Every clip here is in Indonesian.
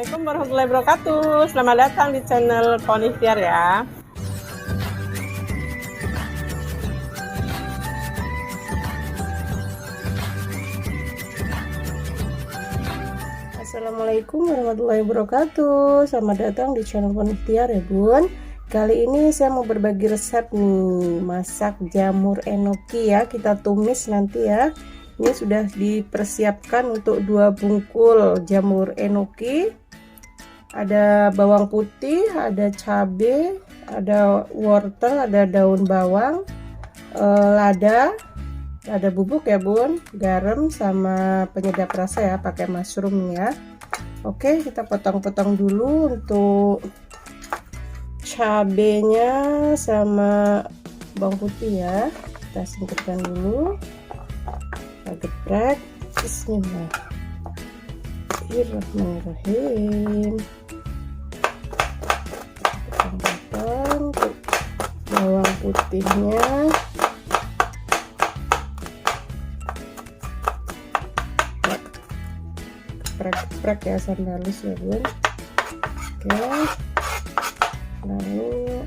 Assalamualaikum warahmatullahi wabarakatuh. Selamat datang di channel Pony Ikhtiar ya. Assalamualaikum warahmatullahi wabarakatuh. Selamat datang di channel Pony Ikhtiar ya bun. Kali ini saya mau berbagi resep nih, masak jamur enoki ya. Kita tumis nanti ya. Ini sudah dipersiapkan untuk 2 bungkul jamur enoki. Ada bawang putih, ada cabai, ada wortel, ada daun bawang, lada bubuk ya bun, garam sama penyedap rasa ya, pakai mushroom ya. Oke, kita potong-potong dulu untuk cabenya sama bawang putih ya. Kita singkirkan dulu, kita geprek. Bismillahirrahmanirrahim. Potong bawang putihnya, geprek ya sampai halus ya bun. Oke, lalu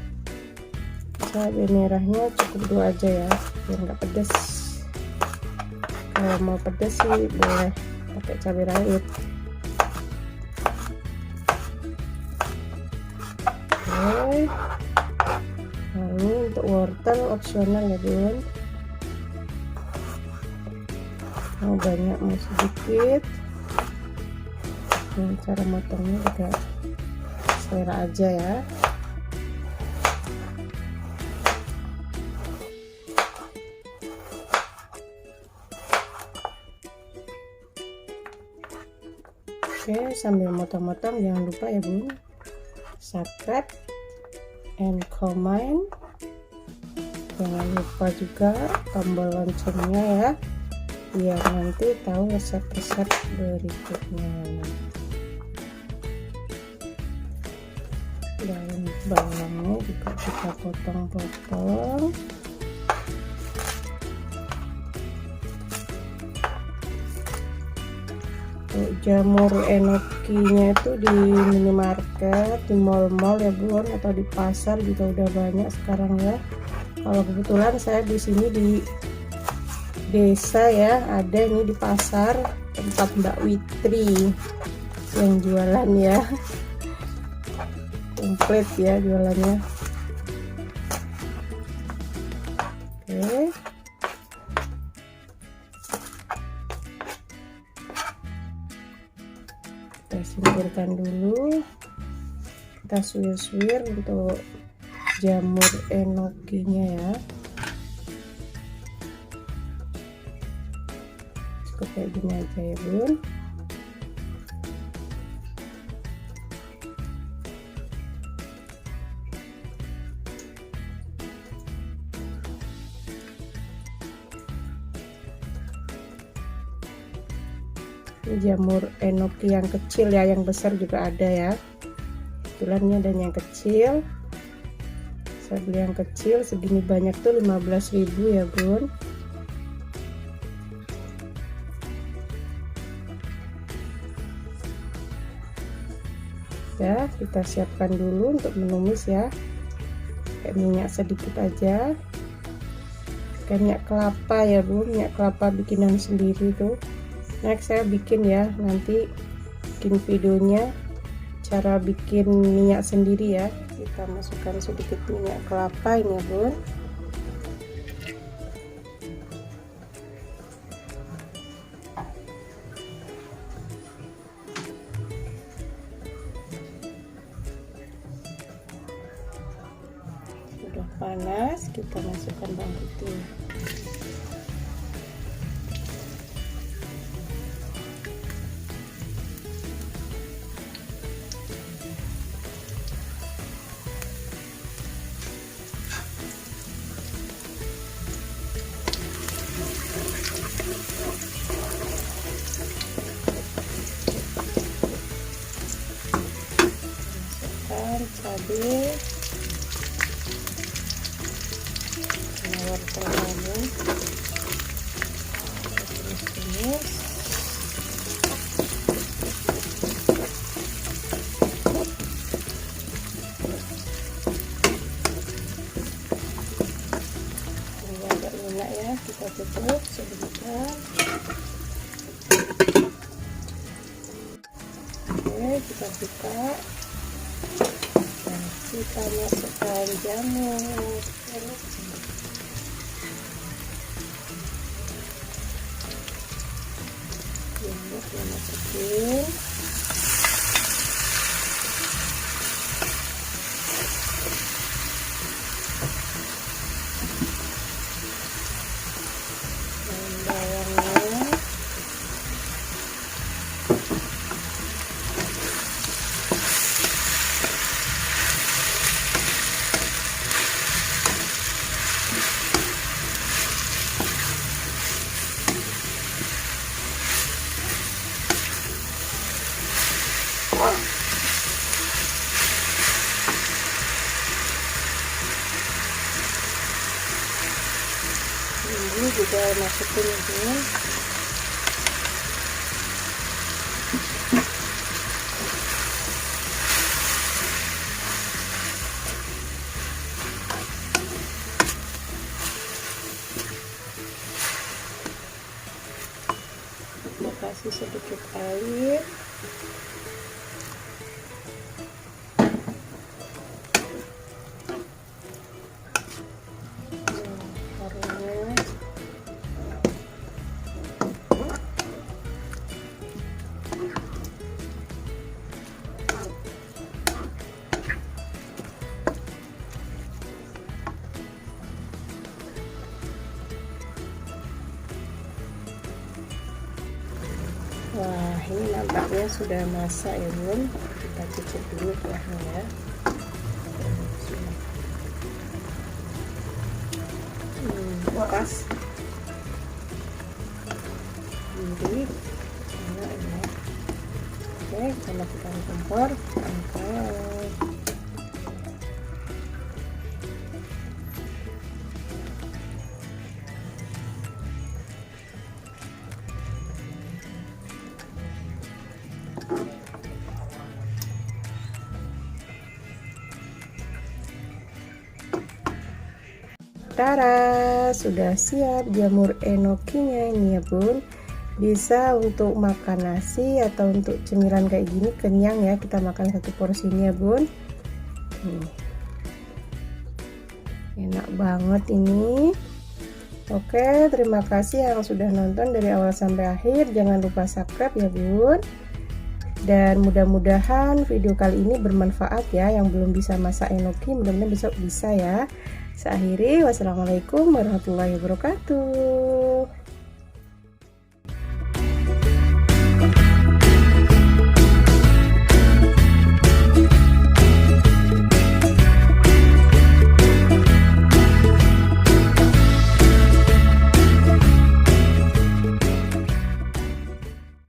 cabai merahnya cukup 2 aja ya, biar nggak pedas. Kalau mau pedas sih boleh pakai cabai rawit. Oke, lalu untuk wortel opsional ya bun, mau banyak mau sedikit. Dan cara motongnya juga selera aja ya. Oke, sambil motong-motong jangan lupa ya bun, subscribe and comment. Jangan lupa juga tombol loncengnya ya, biar nanti tahu resep-resep berikutnya. Daun bawangnya juga kita potong-potong. Jamur enokinya itu di minimarket, di mall-mall ya bun, atau di pasar juga udah banyak sekarang ya. Kalau kebetulan saya di sini di desa ya, ada ini di pasar tempat Mbak Witri yang jualan ya, komplit ya jualannya. Oke, kita singkirkan dulu, kita suwir-suwir untuk jamur enokinya ya. Cukup kayak gini aja ya bun. Ini jamur enoki yang kecil ya, yang besar juga ada ya. Kebetulannya dan yang kecil, saya beli yang kecil segini banyak tuh 15.000 ya bun. Ya, kita siapkan dulu untuk menumis ya. Kayak minyak sedikit aja, kayak minyak kelapa ya bun, minyak kelapa bikinan sendiri tuh. Next saya bikin ya, nanti bikin videonya cara bikin minyak sendiri ya. Kita masukkan sedikit minyak kelapa ini ya bun. Sudah panas, kita masukkan bawang putih. Cabai, wortel lagi, tumis. kita tutup sebentar. Oke, kita buka. Nah, kita masukkan jamur enoki. Jamur kita masukin. Ini juga masukin ini. Kita kasih sedikit air. Wah, ini nampaknya sudah masak ya bun. Kita cicip dulu kuahnya ya. Pas. Gurih. Enak ya. Oke, kita matikan kompor. Angkat. Tara, sudah siap jamur enokinya ini ya bun. Bisa untuk makan nasi atau untuk cemilan kayak gini, kenyang ya. Kita makan satu porsi ini ya bun. Enak banget ini. Oke, terima kasih yang sudah nonton dari awal sampai akhir. Jangan lupa subscribe ya bun. Dan mudah-mudahan video kali ini bermanfaat ya. Yang belum bisa masak enoki, mudah-mudahan besok bisa ya. Saya akhiri, wassalamualaikum warahmatullahi wabarakatuh.